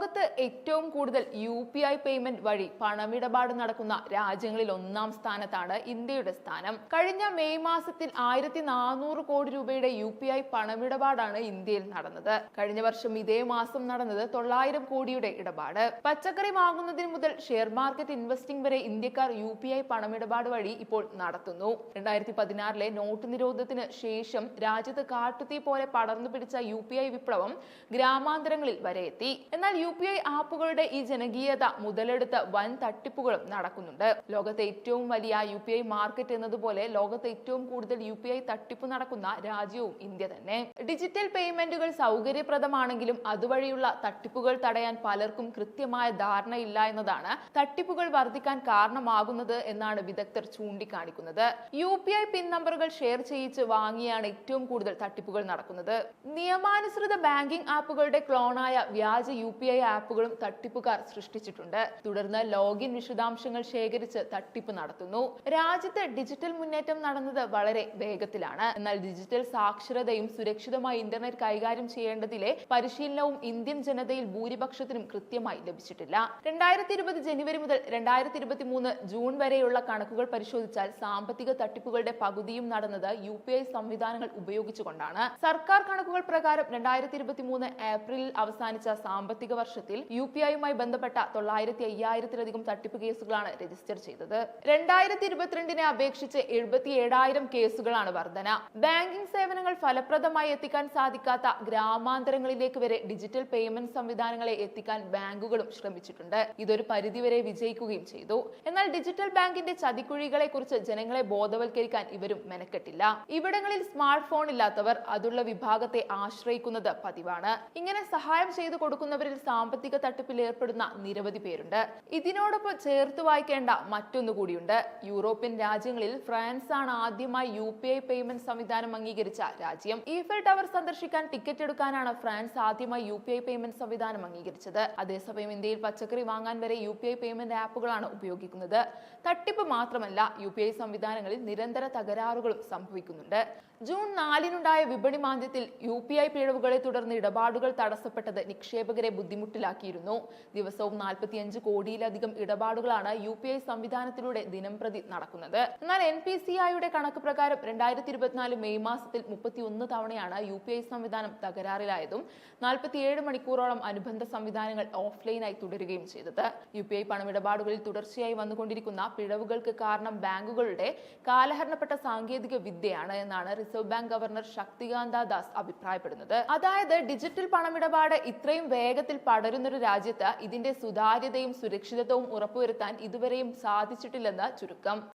ലോകത്ത് ഏറ്റവും കൂടുതൽ UPI പേയ്മെന്റ് വഴി പണമിടപാട് നടക്കുന്ന രാജ്യങ്ങളിൽ ഒന്നാം സ്ഥാനത്താണ് ഇന്ത്യയുടെ സ്ഥാനം. കഴിഞ്ഞ മെയ് മാസത്തിൽ 1400 കോടി രൂപയുടെ UPI പണമിടപാടാണ് ഇന്ത്യയിൽ നടന്നത്. കഴിഞ്ഞ വർഷം ഇതേ മാസം നടന്നത് 900 കോടിയുടെ ഇടപാട്. പച്ചക്കറി വാങ്ങുന്നതിന് മുതൽ ഷെയർ മാർക്കറ്റ് ഇൻവെസ്റ്റിംഗ് വരെ ഇന്ത്യക്കാർ UPI പണമിടപാട് വഴി ഇപ്പോൾ നടത്തുന്നു. 2016 നോട്ട് നിരോധനത്തിന് ശേഷം രാജ്യത്ത് കാട്ടുതീ പോലെ പടർന്നു പിടിച്ച UPI വിപ്ലവം ഗ്രാമാന്തരങ്ങളിൽ വരെ എത്തി. എന്നാൽ UPI ആപ്പുകളുടെ ഈ ജനകീയത മുതലെടുത്ത് വൻ തട്ടിപ്പുകളും നടക്കുന്നുണ്ട്. ലോകത്തെ ഏറ്റവും വലിയ UPI മാർക്കറ്റ് എന്നതുപോലെ ലോകത്തെ ഏറ്റവും കൂടുതൽ UPI തട്ടിപ്പ് നടക്കുന്ന രാജ്യവും ഇന്ത്യ തന്നെ. ഡിജിറ്റൽ പേയ്മെന്റുകൾ സൗകര്യപ്രദമാണെങ്കിലും അതുവഴിയുള്ള തട്ടിപ്പുകൾ തടയാൻ പലർക്കും കൃത്യമായ ധാരണയില്ല എന്നതാണ് തട്ടിപ്പുകൾ വർദ്ധിക്കാൻ കാരണമാകുന്നത് എന്നാണ് വിദഗ്ധർ ചൂണ്ടിക്കാണിക്കുന്നത്. UPI പിൻ നമ്പറുകൾ ഷെയർ ചെയ്യിച്ച് വാങ്ങിയാണ് ഏറ്റവും കൂടുതൽ തട്ടിപ്പുകൾ നടക്കുന്നത്. നിയമാനുസൃത ബാങ്കിംഗ് ആപ്പുകളുടെ ക്ലോണായ വ്യാജ UPI ആപ്പുകളും തട്ടിപ്പുകാർ സൃഷ്ടിച്ചിട്ടുണ്ട്. തുടർന്ന് ലോഗിൻ വിശദാംശങ്ങൾ ശേഖരിച്ച് തട്ടിപ്പ് നടത്തുന്നു. രാജ്യത്ത് ഡിജിറ്റൽ മുന്നേറ്റം നടന്നത് വളരെ വേഗത്തിലാണ്. എന്നാൽ ഡിജിറ്റൽ സാക്ഷരതയും സുരക്ഷിതമായ ഇന്റർനെറ്റ് കൈകാര്യം ചെയ്യേണ്ടതിലെ പരിശീലനവും ഇന്ത്യൻ ജനതയിൽ ഭൂരിപക്ഷത്തിനും കൃത്യമായി ലഭിച്ചിട്ടില്ല. 2020 ജനുവരി മുതൽ 2023 ജൂൺ വരെയുള്ള കണക്കുകൾ പരിശോധിച്ചാൽ സാമ്പത്തിക തട്ടിപ്പുകളുടെ പകുതിയും നടന്നത് UPI സംവിധാനങ്ങൾ ഉപയോഗിച്ചുകൊണ്ടാണ്. സർക്കാർ കണക്കുകൾ പ്രകാരം 2023 ഏപ്രിലിൽ അവസാനിച്ച സാമ്പത്തിക വർഷത്തിൽ UPIയുമായി ബന്ധപ്പെട്ട 900,000-ലധികം തട്ടിപ്പ് കേസുകളാണ് രജിസ്റ്റർ ചെയ്തത്. 2022 അപേക്ഷിച്ച് 77,000 കേസുകളാണ് വർധന. ബാങ്കിംഗ് സേവനങ്ങൾ ഫലപ്രദമായി എത്തിക്കാൻ സാധിക്കാത്ത ഗ്രാമാന്തരങ്ങളിലേക്ക് വരെ ഡിജിറ്റൽ പേയ്മെന്റ് സംവിധാനങ്ങളെ എത്തിക്കാൻ ബാങ്കുകളും ശ്രമിച്ചിട്ടുണ്ട്. ഇതൊരു പരിധിവരെ വിജയിക്കുകയും ചെയ്തു. എന്നാൽ ഡിജിറ്റൽ ബാങ്കിന്റെ ചതിക്കുഴികളെ കുറിച്ച് ജനങ്ങളെ ബോധവൽക്കരിക്കാൻ ഇവരും മെനക്കെട്ടില്ല. ഇവിടങ്ങളിൽ സ്മാർട്ട് ഫോൺ ഇല്ലാത്തവർ അതുള്ള വിഭാഗത്തെ ആശ്രയിക്കുന്നത് പതിവാണ്. ഇങ്ങനെ സഹായം ചെയ്തു കൊടുക്കുന്നവരിൽ സാമ്പത്തിക തട്ടിപ്പിൽ ഏർപ്പെടുന്ന നിരവധി പേരുണ്ട്. ഇതിനോടൊപ്പം ചേർത്ത് വായിക്കേണ്ട മറ്റൊന്നുകൂടിയുണ്ട്. യൂറോപ്യൻ രാജ്യങ്ങളിൽ ഫ്രാൻസ് ആണ് ആദ്യമായി UPI പേയ്മെന്റ് സംവിധാനം അംഗീകരിച്ച രാജ്യം. ഈഫൽ ടവർ സന്ദർശിക്കാൻ ടിക്കറ്റ് എടുക്കാനാണ് ഫ്രാൻസ് ആദ്യമായി UPI പേയ്മെന്റ് സംവിധാനം അംഗീകരിച്ചത്. അതേസമയം ഇന്ത്യയിൽ പച്ചക്കറി വാങ്ങാൻ വരെ UPI പേയ്മെന്റ് ആപ്പുകളാണ് ഉപയോഗിക്കുന്നത്. തട്ടിപ്പ് മാത്രമല്ല, UPI സംവിധാനങ്ങളിൽ നിരന്തര തകരാറുകളും സംഭവിക്കുന്നുണ്ട്. ജൂൺ 4-നുണ്ടായ വിപണി മാന്ദ്യത്തിൽ UPI പിഴവുകളെ തുടർന്ന് ഇടപാടുകൾ തടസ്സപ്പെട്ടത് നിക്ഷേപകരെ ബുദ്ധിമുട്ടിലാക്കിയിരുന്നു. ദിവസവും 45 കോടിയിലധികം ഇടപാടുകളാണ് UPI സംവിധാനത്തിലൂടെ ദിനംപ്രതി നടക്കുന്നത്. എന്നാൽ NPCIയുടെ കണക്ക് പ്രകാരം 2024 മെയ് മാസത്തിൽ 31 തവണയാണ് UPI സംവിധാനം തകരാറിലായതും 47 മണിക്കൂറോളം അനുബന്ധ സംവിധാനങ്ങൾ ഓഫ്ലൈനായി തുടരുകയും ചെയ്തത്. UPI പണമിടപാടുകളിൽ തുടർച്ചയായി വന്നുകൊണ്ടിരിക്കുന്ന പിഴവുകൾക്ക് കാരണം ബാങ്കുകളുടെ കാലഹരണപ്പെട്ട സാങ്കേതിക വിദ്യയാണ് എന്നാണ് reserve bank governor Shaktikanta Das അഭിപ്രായപ്പെടുന്നത്. അതായത് ഡിജിറ്റൽ പണമിടപാട് ഇത്രയും വേഗത്തിൽ പടരുന്നൊരു രാജ്യത്ത് ഇതിന്റെ സുതാര്യതയും സുരക്ഷിതത്വവും ഉറപ്പുവരുത്താൻ ഇതുവരെയും സാധിച്ചിട്ടില്ലെന്ന് ചുരുക്കം.